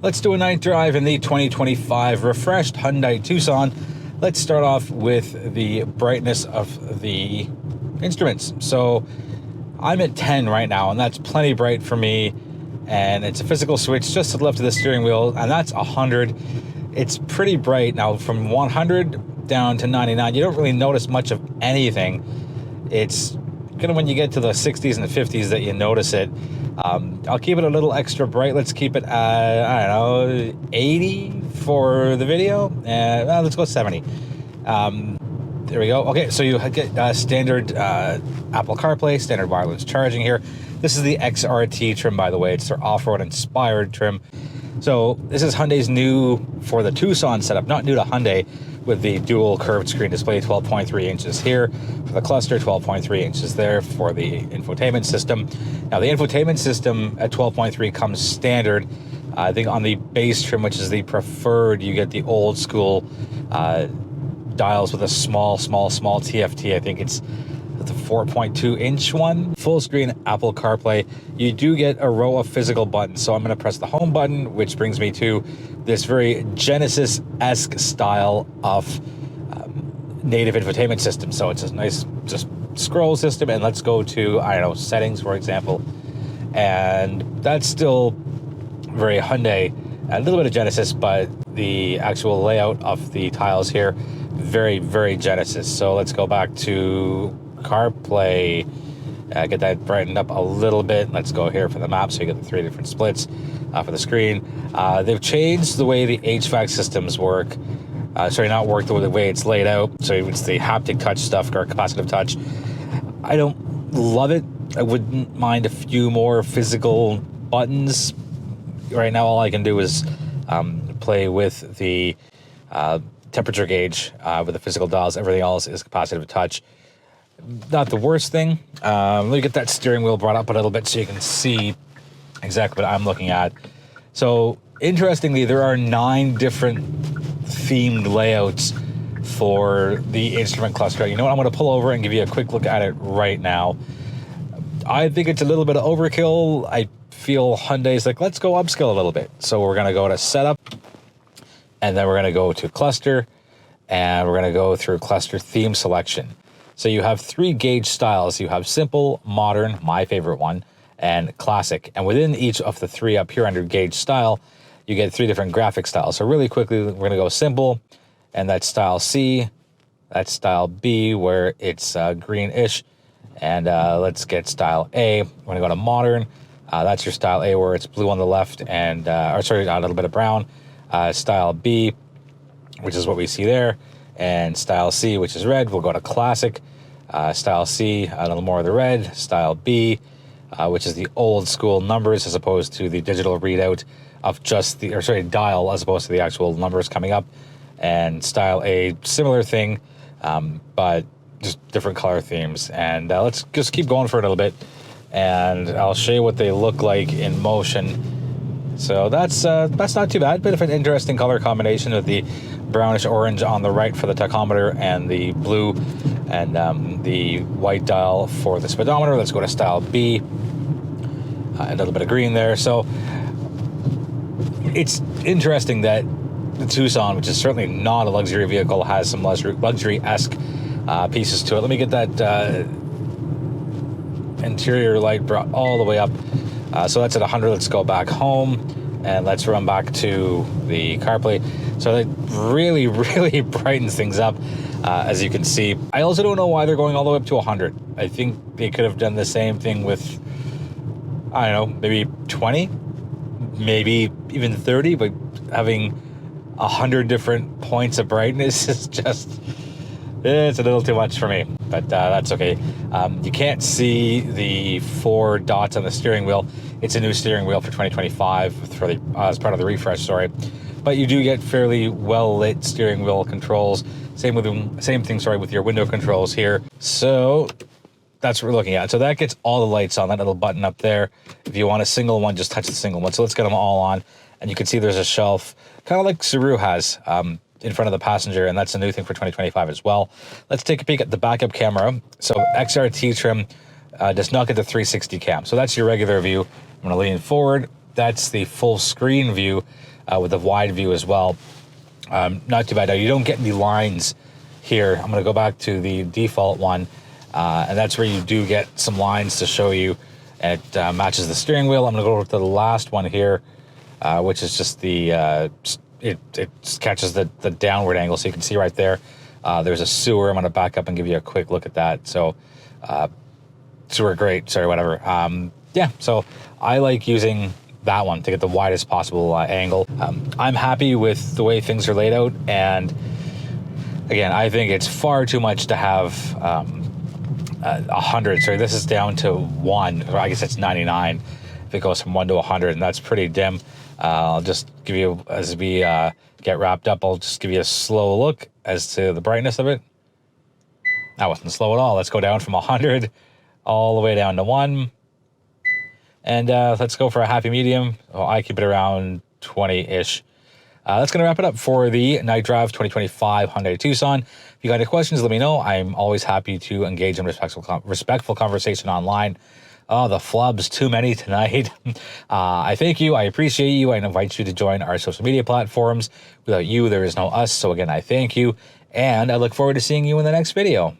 Let's do a night drive in the 2025 refreshed Hyundai Tucson. Let's start off with the brightness of the instruments. So I'm at 10 right now, and that's plenty bright for me. And it's a physical switch just to the left of the steering wheel, and that's 100. It's pretty bright. Now from 100 down to 99, you don't really notice much of anything. It's kind of when you get to the 60s and the 50s that you notice it. I'll keep it a little extra bright. Let's keep it at, I don't know, 80 for the video. Let's go 70. There we go. Okay, so you get standard Apple CarPlay, standard wireless charging here. This is the XRT trim, by the way. It's their off-road inspired trim. So this is Hyundai's new for the Tucson setup, not new to Hyundai, with the dual curved screen display, 12.3 inches here for the cluster, 12.3 inches there for the infotainment system. Now the infotainment system at 12.3 comes standard. I think on the base trim, which is the preferred, you get the old school dials with a small TFT. I think it's the 4.2 inch one. Full screen Apple CarPlay. You do get a row of physical buttons. So I'm going to press the home button, which brings me to this very Genesis-esque style of native infotainment system. So it's a nice just scroll system, and let's go to, I don't know, settings, for example. And that's still very Hyundai, a little bit of Genesis, but the actual layout of the tiles here, very Genesis. So let's go back to CarPlay, get that brightened up a little bit. Let's go here for the map, so you get the 3 different splits for the screen. They've changed the way the HVAC systems work. Not work the way it's laid out. So it's the haptic touch stuff, or capacitive touch. I don't love it. I wouldn't mind a few more physical buttons. Right now, all I can do is play with the temperature gauge with the physical dials. Everything else is capacitive touch. Not the worst thing. Let me get that steering wheel brought up a little bit so you can see exactly what I'm looking at. So interestingly, there are 9 different themed layouts for the instrument cluster. You know what? I'm going to pull over and give you a quick look at it right now. I think it's a little bit of overkill. I feel Hyundai's like, let's go upscale a little bit. So we're going to go to setup, and then we're going to go to cluster, and we're going to go through cluster theme selection. So you have 3 gauge styles. You have simple, modern, my favorite one, and classic. And within each of the 3 up here under gauge style, you get 3 different graphic styles. So really quickly, we're going to go simple, and that's style C. That's style B, where it's greenish. And let's get style A. We're going to go to modern. That's your style A, where it's blue on the left, and a little bit of brown. Style B, which is what we see there, and style C, which is red. We'll go to classic. Style C, a little more of the red. Style B, which is the old school numbers as opposed to the digital readout of just the, dial as opposed to the actual numbers coming up. And style A, similar thing, but just different color themes. And let's just keep going for a little bit, and I'll show you what they look like in motion. So that's not too bad. Bit of an interesting color combination with the brownish orange on the right for the tachometer, and the blue and the white dial for the speedometer. Let's go to style B. A little bit of green there. So it's interesting that the Tucson, which is certainly not a luxury vehicle, has some luxury-esque pieces to it. Let me get that interior light brought all the way up. So that's at 100. Let's go back home, and let's run back to the CarPlay. So that really brightens things up, as you can see. I also don't know why they're going all the way up to 100. I think they could have done the same thing with, I don't know, maybe 20, maybe even 30, but having 100 different points of brightness is just, it's a little too much for me, but that's okay. You can't see the 4 dots on the steering wheel. It's a new steering wheel for 2025 for the, as part of the refresh, sorry. But you do get fairly well-lit steering wheel controls. Same thing, with your window controls here. So that's what we're looking at. So that gets all the lights on, that little button up there. If you want a single one, just touch the single one. So let's get them all on. And you can see there's a shelf, kind of like Subaru has, in front of the passenger, and that's a new thing for 2025 as well. Let's take a peek at the backup camera. So XRT trim does not get the 360 cam. So that's your regular view. I'm gonna lean forward, that's the full screen view with the wide view as well. Not too bad. Now, you don't get any lines here. I'm going to go back to the default one, and that's where you do get some lines to show you. It matches the steering wheel. I'm going to go to the last one here, which is just the it catches the downward angle, so you can see right there. There's a sewer. I'm going to back up and give you a quick look at that. So sewer grate, sorry, whatever. Yeah, so I like using that one to get the widest possible angle. I'm happy with the way things are laid out, and again, I think it's far too much to have 100. Sorry, this is down to 1, or I guess it's 99 if it goes from 1 to 100, and that's pretty dim. I'll just give you, as we get wrapped up, I'll just give you a slow look as to the brightness of it. That wasn't slow at all. Let's go down from 100 all the way down to 1. And let's go for a happy medium. Oh, I keep it around 20-ish. That's going to wrap it up for the Night Drive 2025 Hyundai Tucson. If you got any questions, let me know. I'm always happy to engage in respectful conversation online. Oh, the flubs, too many tonight. I thank you. I appreciate you. I invite you to join our social media platforms. Without you, there is no us. So again, I thank you. And I look forward to seeing you in the next video.